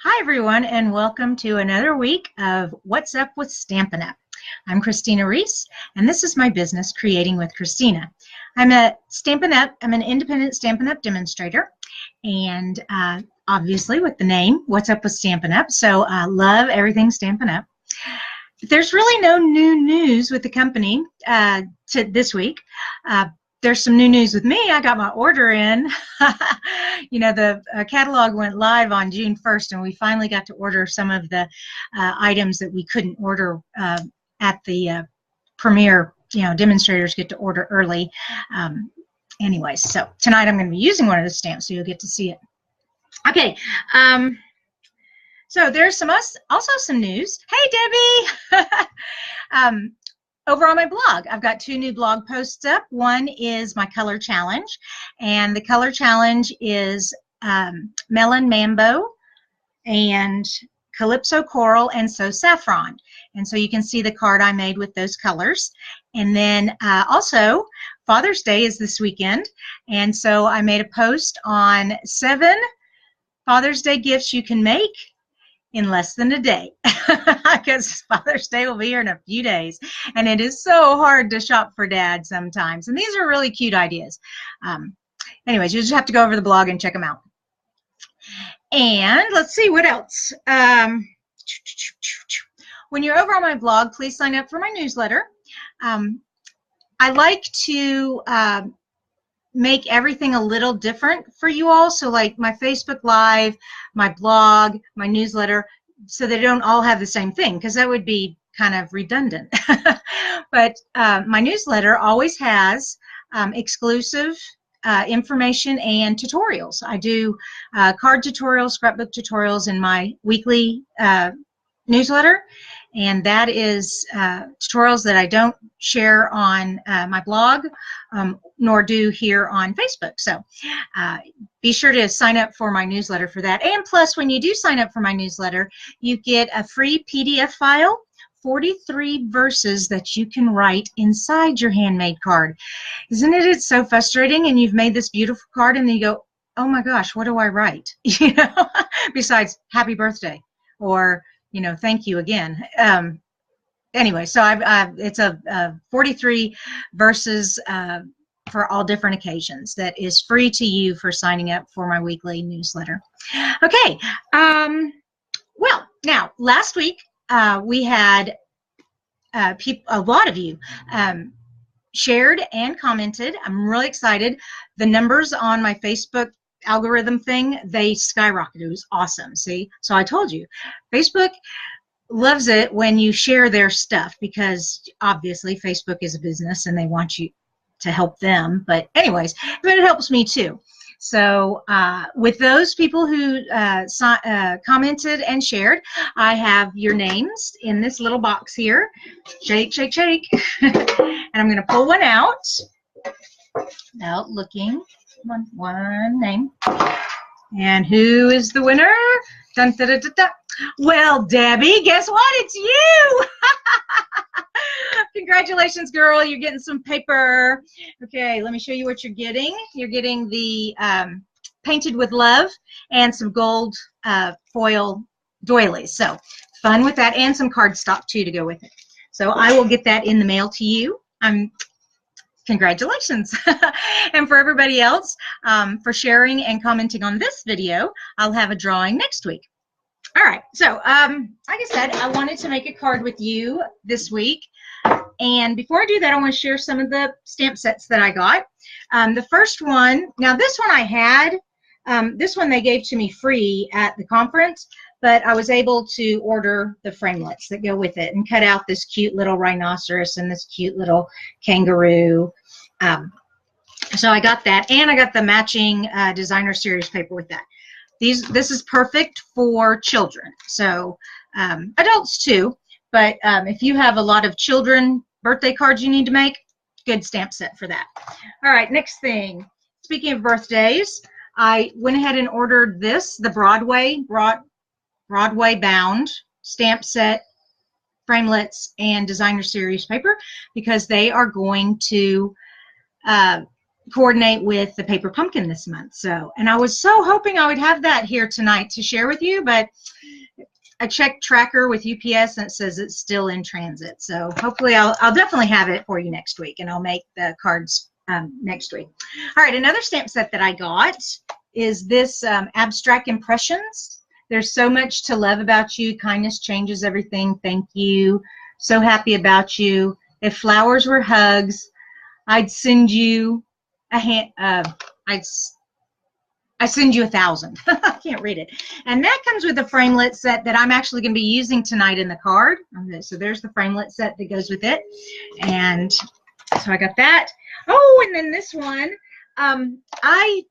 Hi everyone, and welcome to another week of What's Up with Stampin' Up. I'm Christina Reese, and this is my business, Creating with Christina. I'm an independent Stampin' Up demonstrator, and obviously with the name, What's Up with Stampin' Up, so I love everything Stampin' Up. There's really no new news with the company this week. There's some new news with me. I got my order in. You know, the catalog went live on June 1st, and we finally got to order some of the items that we couldn't order at the premiere. You know, demonstrators get to order early. Anyways, so tonight I'm going to be using one of the stamps, so you'll get to see it. Okay. So there's also some news. Hey, Debbie! Over on my blog, I've got two new blog posts up. One is my color challenge, and the color challenge is Melon Mambo and Calypso Coral and So Saffron. And so you can see the card I made with those colors. And then also Father's Day is this weekend, and so I made a post on 7 Father's Day gifts you can make in less than a day, because Father's Day will be here in a few days, and it is so hard to shop for Dad sometimes, and these are really cute ideas. Anyways, you just have to go over the blog and check them out. And let's see what else. When you're over on my blog, please sign up for my newsletter. I like to make everything a little different for you all, so like my Facebook Live, my blog, my newsletter, so they don't all have the same thing, because that would be kind of redundant. But my newsletter always has exclusive information and tutorials. I do card tutorials, scrapbook tutorials in my weekly newsletter, and that is tutorials that I don't share on my blog, nor do here on Facebook. So be sure to sign up for my newsletter for that. And plus, when you do sign up for my newsletter, you get a free PDF file, 43 verses that you can write inside your handmade card. Isn't it? It's so frustrating, and you've made this beautiful card, and then you go, oh my gosh, what do I write? You know, besides happy birthday, or you know, thank you again. Anyway, so it's a 43 verses for all different occasions that is free to you for signing up for my weekly newsletter. Okay. Well, now last week we had a lot of you shared and commented. I'm really excited. The numbers on my Facebook algorithm thing, they skyrocketed. It was awesome. See, so I told you, Facebook loves it when you share their stuff, because obviously Facebook is a business and they want you to help them. But anyways, but it helps me too. So with those people who commented and shared, I have your names in this little box here. Shake, shake, shake. And I'm going to pull one out without looking. One name. And who is the winner? Dun, da, da, da, da. Well, Debbie, guess what? It's you! Congratulations, girl. You're getting some paper. Okay, let me show you what you're getting. You're getting the Painted with Love and some gold foil doilies. So fun with that, and some cardstock too to go with it. So I will get that in the mail to you. Congratulations. And for everybody else, for sharing and commenting on this video, I'll have a drawing next week. All right, so like I said, I wanted to make a card with you this week. And before I do that, I want to share some of the stamp sets that I got. The first one, now this one I had, this one they gave to me free at the conference, but I was able to order the framelits that go with it and cut out this cute little rhinoceros and this cute little kangaroo. So I got that, and I got the matching designer series paper with that. This is perfect for children, so adults too, but if you have a lot of children birthday cards you need to make, good stamp set for that. All right, next thing. Speaking of birthdays, I went ahead and ordered this, the Broadway bound stamp set, framelits, and designer series paper, because they are going to coordinate with the paper pumpkin this month. So, and I was so hoping I would have that here tonight to share with you, but I checked tracker with UPS and it says it's still in transit. So hopefully I'll definitely have it for you next week, and I'll make the cards next week. All right, another stamp set that I got is this Abstract Impressions. There's so much to love about you. Kindness changes everything. Thank you. So happy about you. If flowers were hugs, I'd send you a hand. I send you 1,000. I can't read it. And that comes with a framelit set that I'm actually going to be using tonight in the card. Okay, so there's the framelit set that goes with it. And so I got that. Oh, and then this one, I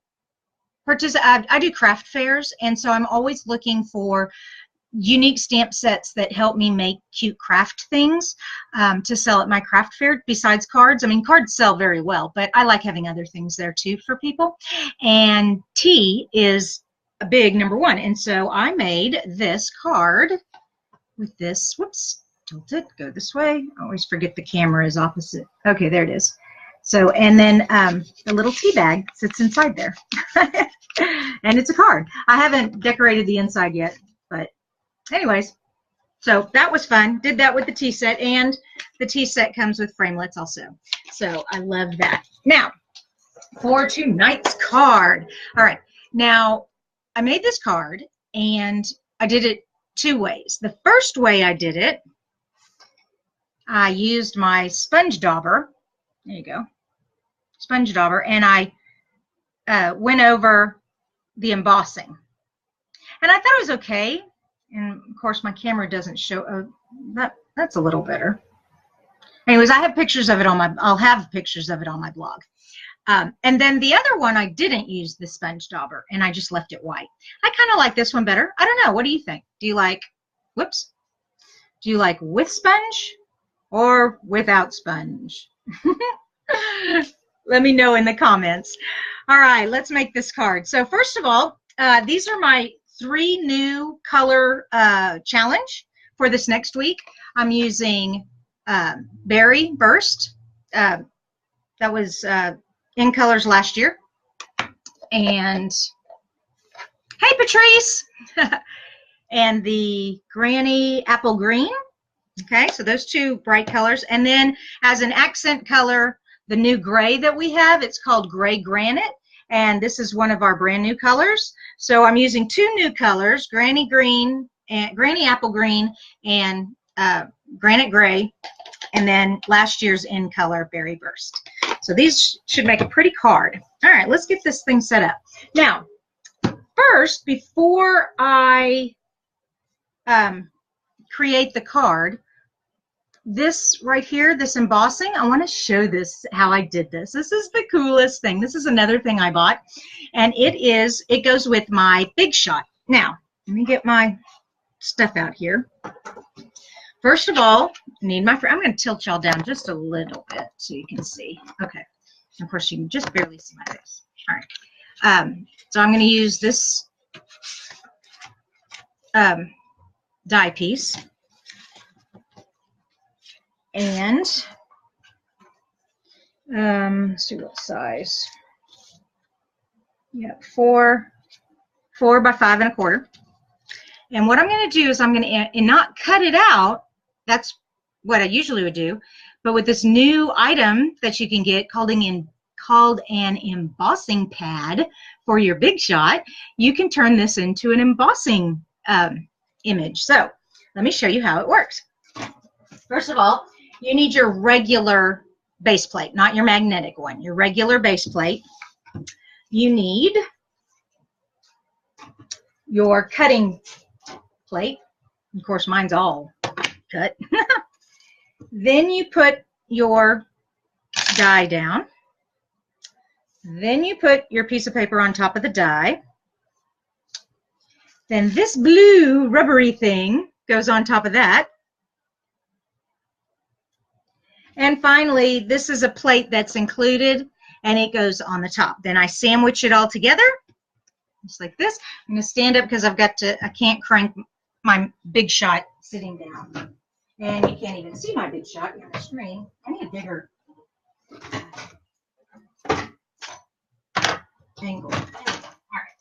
do craft fairs, and so I'm always looking for unique stamp sets that help me make cute craft things to sell at my craft fair besides cards. I mean, cards sell very well, but I like having other things there too for people. And tea is a big #1. And so I made this card with this, whoops, tilt it, go this way. I always forget the camera is opposite. Okay, there it is. So, and then the little tea bag sits inside there. And it's a card. I haven't decorated the inside yet, but anyways, so that was fun. Did that with the tea set, and the tea set comes with framelits also. So I love that. Now, for tonight's card. All right. Now, I made this card, and I did it 2 ways. The first way I did it, I used my sponge dauber. There you go. Sponge dauber, and I went over the embossing. And I thought it was okay. And of course, my camera doesn't show. That's a little better. Anyways, I have pictures of it on my. I'll have pictures of it on my blog. And then the other one, I didn't use the sponge dauber, and I just left it white. I kind of like this one better. I don't know. What do you think? Do you like? Whoops. Do you like with sponge or without sponge? Let me know in the comments. All right, let's make this card. So first of all, these are my 3 new color challenge for this next week. I'm using Berry Burst. That was in colors last year. And hey, Patrice. And the Granny Apple Green. Okay, so those 2 bright colors. And then as an accent color, the new gray that we have, it's called Gray Granite. And this is one of our brand new colors. So I'm using 2 new colors, Granny Green and Granny Apple Green and Granite Gray, and then last year's in color Berry Burst. So these should make a pretty card. All right, let's get this thing set up. Now, first, before I create the card, this right here, this embossing, I want to show this, how I did this. This is the coolest thing. This is another thing I bought, and it goes with my Big Shot. Now, let me get my stuff out here. First of all, I need I'm going to tilt y'all down just a little bit so you can see. Okay. And of course, you can just barely see my face. All right. So I'm going to use this die piece. And let's see what size. Yeah, 4 by 5 1/4. And what I'm going to do is I'm going to not cut it out. That's what I usually would do. But with this new item that you can get called an embossing pad for your Big Shot, you can turn this into an embossing image. So let me show you how it works. First of all, you need your regular base plate, not your magnetic one, your regular base plate. You need your cutting plate. Of course, mine's all cut. Then you put your die down. Then you put your piece of paper on top of the die. Then this blue rubbery thing goes on top of that. And finally, this is a plate that's included, and it goes on the top. Then I sandwich it all together, just like this. I'm going to stand up because I can't crank my Big Shot sitting down. And you can't even see my Big Shot on the screen. I need a bigger. angle. All right.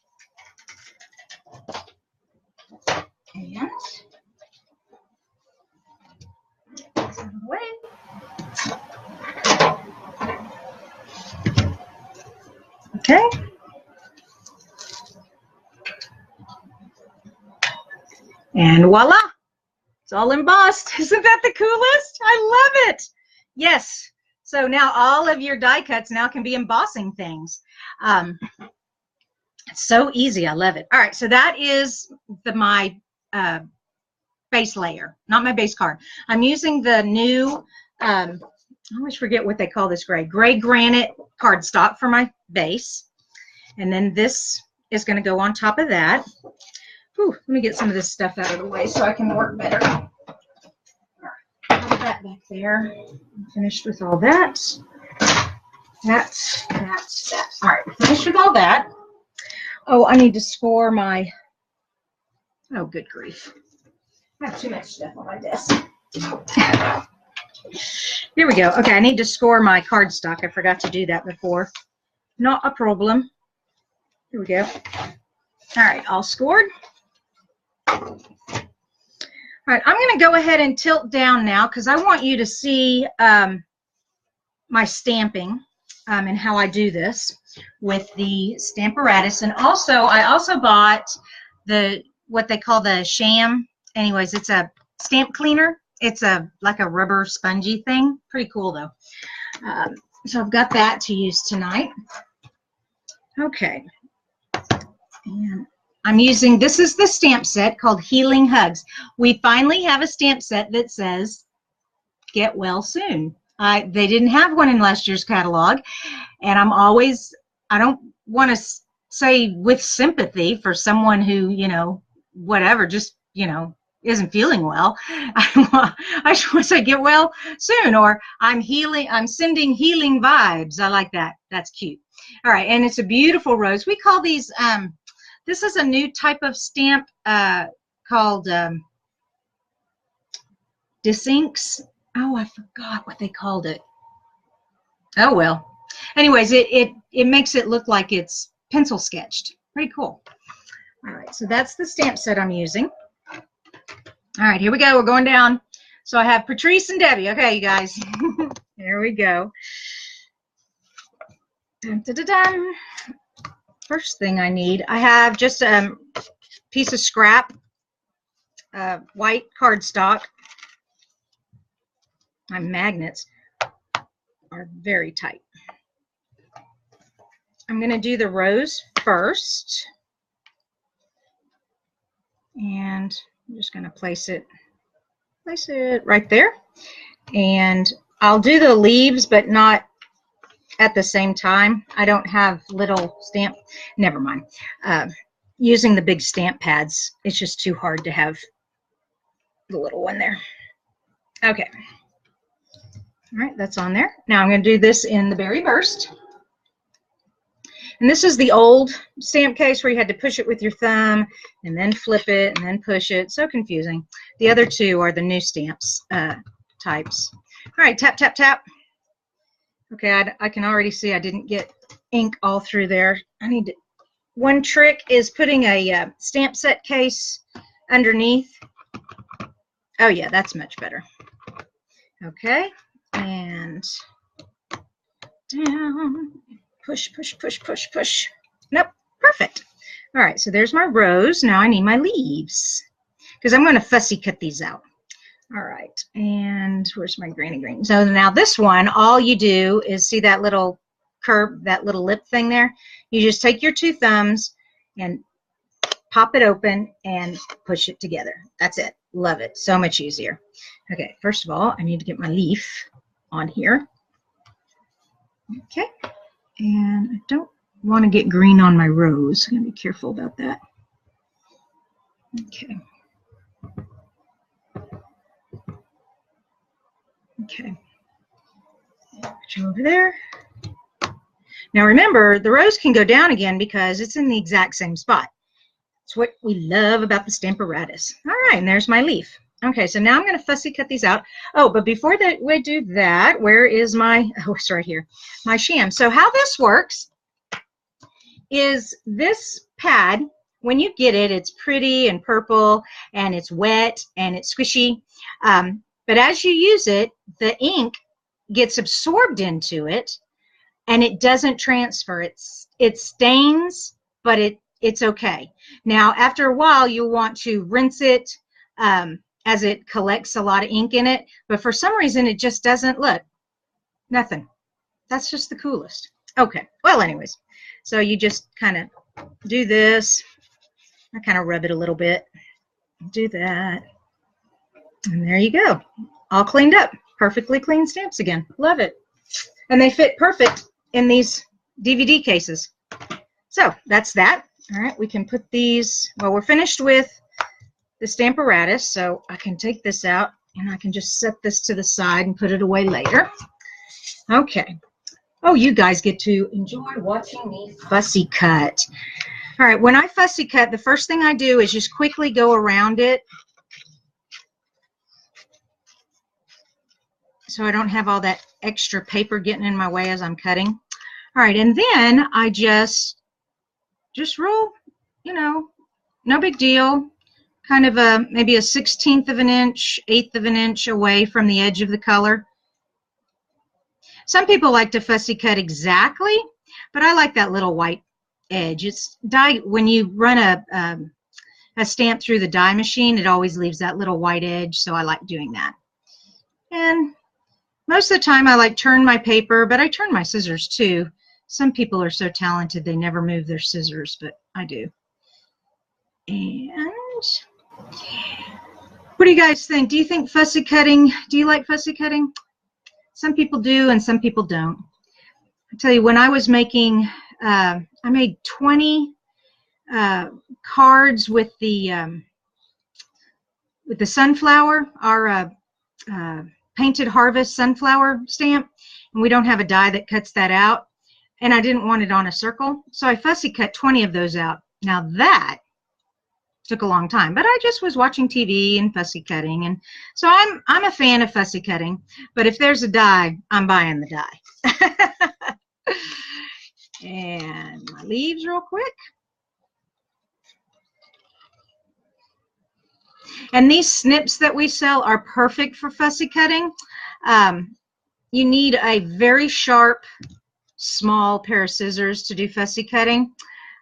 And this out of the way. Okay. And voila. It's all embossed. Isn't that the coolest? I love it. Yes. So now all of your die cuts now can be embossing things. It's so easy. I love it. All right. So that is my base layer, not my base card. I'm using the new, I always forget what they call this gray granite cardstock for my base. And then this is going to go on top of that. Whew, let me get some of this stuff out of the way so I can work better. All right, put that back there. I'm finished with all that. That. All right, finished with all that. Oh, I need to score my, oh, good grief. I have too much stuff on my desk. Here we go. Okay, I need to score my cardstock. I forgot to do that before. Not a problem. Here we go. All right, all scored. All right, I'm going to go ahead and tilt down now because I want you to see my stamping and how I do this with the Stamparatus. And also, I also bought what they call the sham. Anyways, it's a stamp cleaner. It's like a rubber spongy thing. Pretty cool though. So I've got that to use tonight. Okay. And I'm using, this is the stamp set called Healing Hugs. We finally have a stamp set that says, get well soon. They didn't have one in last year's catalog. And I don't want to say with sympathy for someone who, you know, whatever, just, you know, isn't feeling well. I just want to say get well soon, or I'm sending healing vibes. I like that. That's cute. All right, and it's a beautiful rose. We call these, this is a new type of stamp called Disinks. Oh, I forgot what they called it. Oh, well. Anyways, it makes it look like it's pencil sketched. Pretty cool. All right, so that's the stamp set I'm using. All right, here we go. We're going down. So I have Patrice and Debbie. Okay, you guys. Here we go. Dun, dun, dun, dun. First thing I need, I have just a piece of scrap, white cardstock. My magnets are very tight. I'm going to do the rose first. And I'm just going to place it right there. And I'll do the leaves, but not at the same time. I don't have little stamp, never mind. Using the big stamp pads, it's just too hard to have the little one there. Okay. All right, that's on there. Now I'm going to do this in the Berry Burst. And this is the old stamp case where you had to push it with your thumb and then flip it and then push it. So confusing. The other two are the new stamps types. All right, tap, tap, tap. Okay, I can already see I didn't get ink all through there. I need to, one trick is putting a stamp set case underneath. Oh yeah, that's much better. Okay, and down. Push, push, push, push, push. Nope, perfect. All right, so there's my rose. Now I need my leaves because I'm going to fussy cut these out. All right, and where's my granny green? So now this one, all you do is see that little curve, that little lip thing there? You just take your two thumbs and pop it open and push it together. That's it. Love it. So much easier. Okay, first of all, I need to get my leaf on here. Okay. And I don't want to get green on my rose. I'm going to be careful about that. Okay. Okay. Put you over there. Now remember, the rose can go down again because it's in the exact same spot. It's what we love about the Stamparatus. All right, and there's my leaf. Okay, so now I'm going to fussy cut these out. Oh, but before that we do that, where is my, oh, it's right here, my sham. So how this works is this pad. When you get it, it's pretty and purple, and it's wet, and it's squishy. But as you use it, the ink gets absorbed into it, and it doesn't transfer. It stains, but it's okay. Now, after a while, you'll want to rinse it as it collects a lot of ink in it. But for some reason, it just doesn't. Look, nothing. That's just the coolest. Okay. Well, anyways, so you just kind of do this. I kind of rub it a little bit. Do that. And there you go. All cleaned up. Perfectly clean stamps again. Love it. And they fit perfect in these DVD cases. So that's that. All right, we can put these, well, we're finished with the Stamparatus, so I can take this out and I can just set this to the side and put it away later. Okay. Oh, you guys get to enjoy watching me fussy cut. All right, when I fussy cut, the first thing I do is just quickly go around it so I don't have all that extra paper getting in my way as I'm cutting. All right, and then I just roll, you know, no big deal, kind of maybe a 1/16 of an inch, 1/8 of an inch away from the edge of the color. Some people like to fussy cut exactly, but I like that little white edge. It's dye, when you run a stamp through the dye machine, it always leaves that little white edge, so I like doing that. And most of the time I like turn my paper, but I turn my scissors too. Some people are so talented they never move their scissors, but I do. And what do you guys think? Do you think fussy cutting, do you like fussy cutting? Some people do and some people don't. I tell you, when I was making, I made 20 cards with the sunflower, our Painted Harvest sunflower stamp, and we don't have a die that cuts that out, and I didn't want it on a circle, so I fussy cut 20 of those out. Now that took a long time, but I just was watching TV and fussy cutting, and so I'm a fan of fussy cutting, but if there's a die, I'm buying the die. And my leaves real quick. And these snips that we sell are perfect for fussy cutting. You need a very sharp, small pair of scissors to do fussy cutting.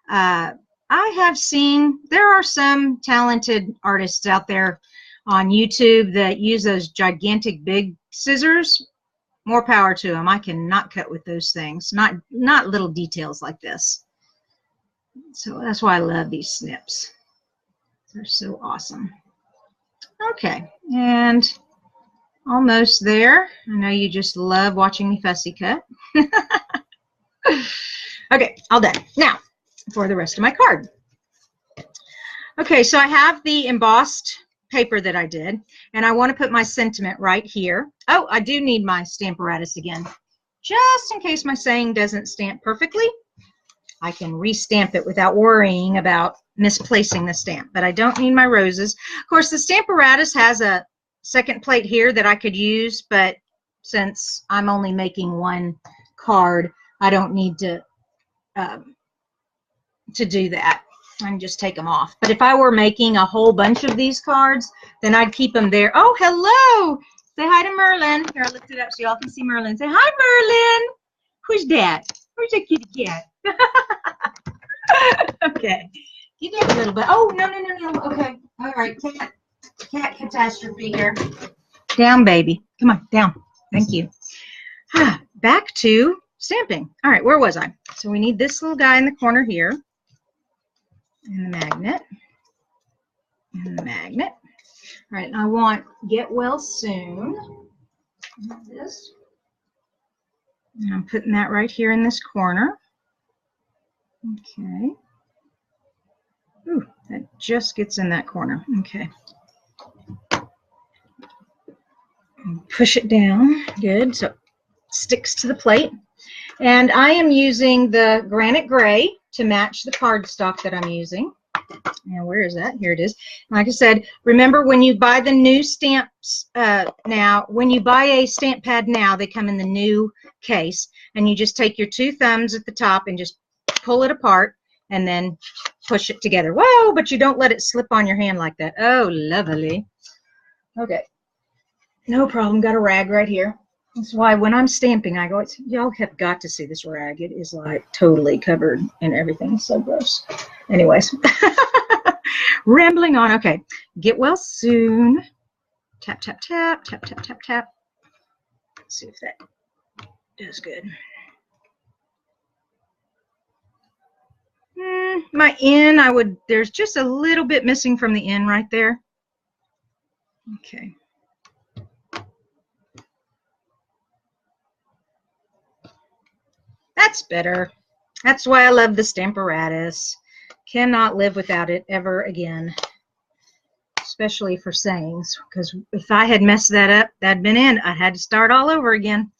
I have seen, there are some talented artists out there on YouTube that use those gigantic big scissors. More power to them. I cannot cut with those things. Not little details like this. So that's why I love these snips. They're so awesome. Okay, and almost there. I know you just love watching me fussy cut. Okay, all done. Now, for the rest of my card. Okay, so I have the embossed paper that I did, and I want to put my sentiment right here. Oh, I do need my Stamparatus again. Just in case my saying doesn't stamp perfectly, I can restamp it without worrying about misplacing the stamp, but I don't need my roses. Of course, the Stamparatus has a second plate here that I could use, but since I'm only making one card, I don't need to do that. I can just take them off. But if I were making a whole bunch of these cards, then I'd keep them there. Oh, hello! Say hi to Merlin. Here, I'll lift it up so y'all can see Merlin. Say hi, Merlin! Who's that? Where's that kitty cat? Okay. Get down a little bit. Oh, no, no, no, no. Okay. All right. Cat catastrophe here. Down, baby. Come on, down. Thank you. Back to stamping. All right, where was I? So we need this little guy in the corner here. And the magnet. And the magnet. All right, and I want Get Well Soon. Like this. And I'm putting that right here in this corner. Okay. Ooh, that just gets in that corner. Okay. Push it down. Good. So it sticks to the plate. And I am using the granite gray to match the cardstock that I'm using. And where is that? Here it is. Like I said, remember when you buy the new stamps now, when you buy a stamp pad now, they come in the new case. And you just take your two thumbs at the top and just pull it apart and then push it together. Whoa, but you don't let it slip on your hand like that. Oh, lovely. Okay. No problem. Got a rag right here. That's why when I'm stamping, I go, y'all have got to see this rag. It is like totally covered in everything. It's so gross. Anyways, rambling on. Okay. Get well soon. Tap, tap, tap, tap, tap, tap, tap. Let's see if that does good. My N, there's just a little bit missing from the N right there. Okay. That's better. That's why I love the Stamparatus. Cannot live without it ever again. Especially for sayings, because if I had messed that up, that'd been it. I had to start all over again.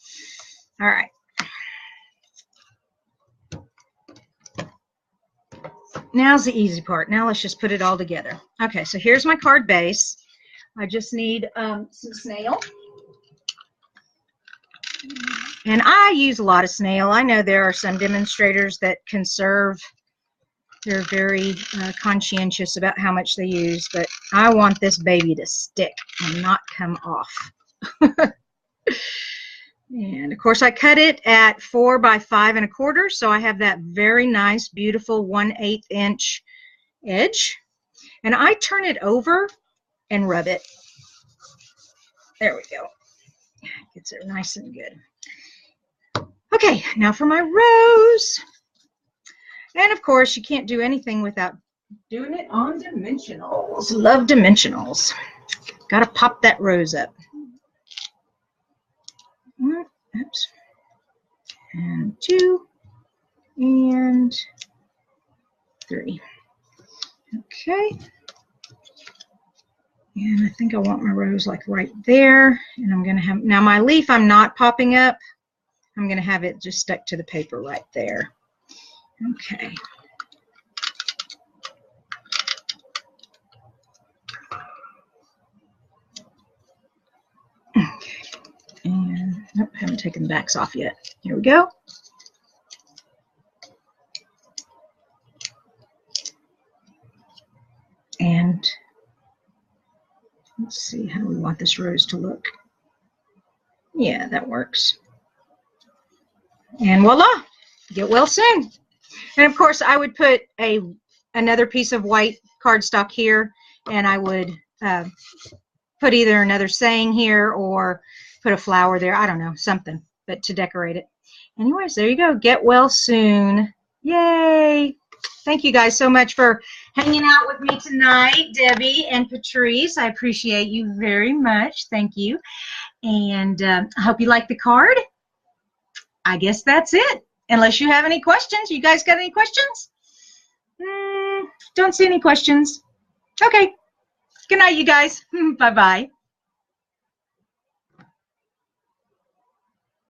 All right. Now's the easy part. Now let's just put it all together. Okay, so here's my card base. I just need some snail. And I use a lot of snail. I know there are some demonstrators that conserve. They're very conscientious about how much they use, but I want this baby to stick and not come off. And of course I cut it at 4 by 5 1/4, so I have that very nice, beautiful 1/8 inch edge. And I turn it over and rub it. There we go. Gets it nice and good. Okay, now for my rose. And of course, you can't do anything without doing it on dimensionals. Love dimensionals. Got to pop that rose up. Oops. And 2 and 3. Okay. And I think I want my rose like right there. And I'm going to have, now my leaf I'm not popping up. I'm going to have it just stuck to the paper right there. Okay. Okay. And nope, haven't taken the backs off yet. Here we go. And let's see how we want this rose to look. Yeah, that works. And voila, get well soon. And of course, I would put another piece of white cardstock here, and I would put either another saying here or put a flower there. I don't know, something, but to decorate it. Anyways, there you go. Get well soon. Yay! Thank you guys so much for hanging out with me tonight, Debbie and Patrice. I appreciate you very much. Thank you. And I hope you like the card. I guess that's it. Unless you have any questions. You guys got any questions? Don't see any questions. Okay. Good night, you guys. Bye-bye.